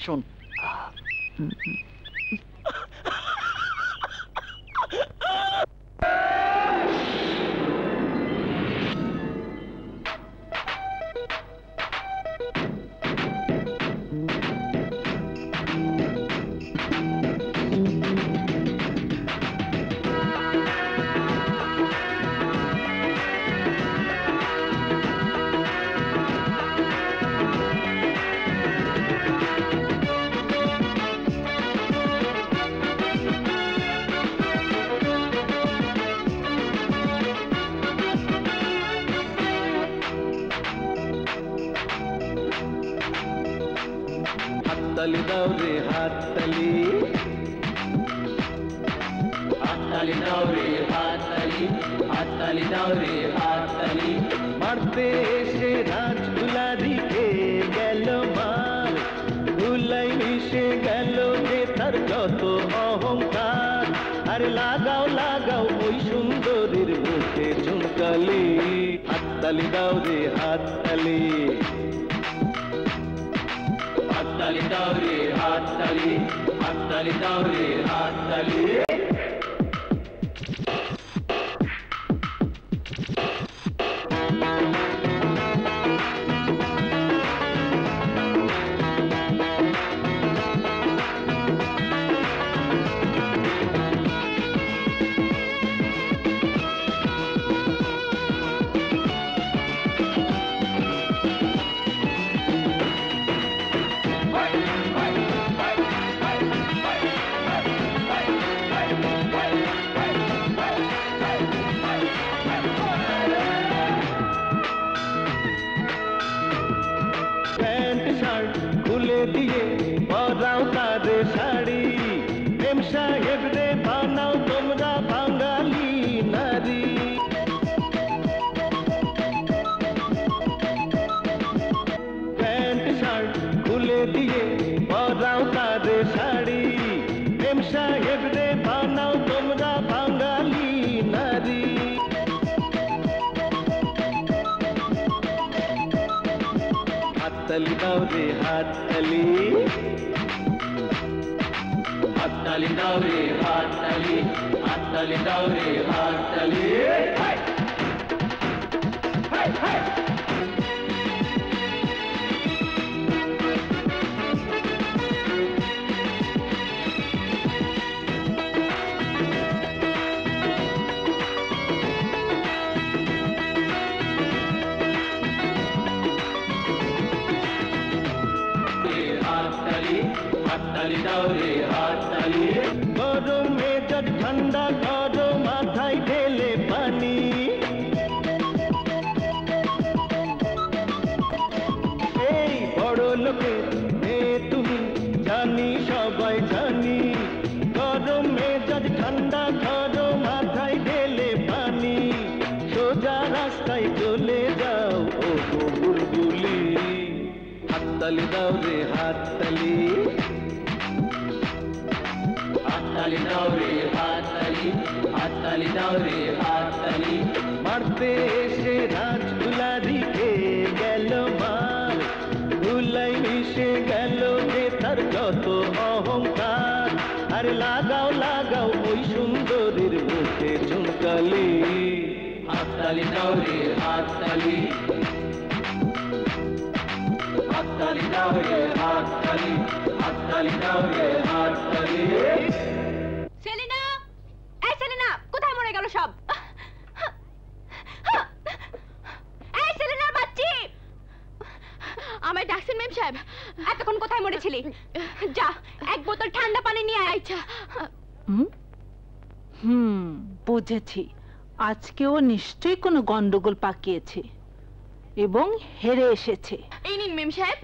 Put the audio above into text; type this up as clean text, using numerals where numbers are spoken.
শোন, हाथताली दाओ रे हाथताली, हाथताली दाओ रे हाथताली, हाथताली दाओ रे हाथताली। मारते एसे राजदुलारी के गेलो मार, धुलाई मिशे गेलो जे तार যত অহংকার। আর লাগাও লাগাও ওই সুন্দরীর মুখে ঝুমকালি, হাততালি দাও রে হাততালি, हाथताली दाओ रे हाथताली, हाथताली दाओ रे हाथताली। दिए पराओ तारे शाड़ी, प्रेम साहेब रे बानाओ तोमरा बांगाली नारी। पैंट शर्ट खुले दिए पराओ तारे शाड़ी, प्रेम साहेब रे बानाओ तोमरा बांगाली नारी। हाथताली दाओ रे हाथताली, हाथताली दाओ रे हाथताली, हाथताली दाओ रे हाथताली। हाथताली दाओ रे हाथताली। गरमे जब ठंडा करो माथाय ढेले पानी, এই বড় লোকে মেয়ে তুমি জানি সবাই জানি। গরমে জজ ঠান্ডা করো মাথায় ঢেলে পানি, সোজা রাস্তায় চলে যাও ও বুলবুলি। हाथताली दाओ रे हाथताली, हाथताली दाओ रे हाथताली, हाथताली दाओ रे हाथताली। मारते एसे राजदुलारी के गेलो मार, ধুলাই মিশে গেল যে তার যত অহংকার। আর লাগাও লাগাও ওই সুন্দরীর মুখে ঝুমকালি, হাততালি দাও রে হাততালি, হাততালি দাও রে হাততালি, হাততালি দাও রে হাততালি। সেলিনা, এই সেলিনা, কোথায় মরে গেল সব? এই সেলিনার বাচ্চি, আমায় ডাকছেন মেম সাহেব? এতক্ষণ কোথায় মরেছিলি? যা এক বোতল ঠান্ডা পানি নিয়ে আয়। আচ্ছা। বুঝেছি, আজকেও নিশ্চয়ই কোনো গন্ডগোল পাকিয়েছে এবং হেরে এসেছে। এই নিন মেম সাহেব।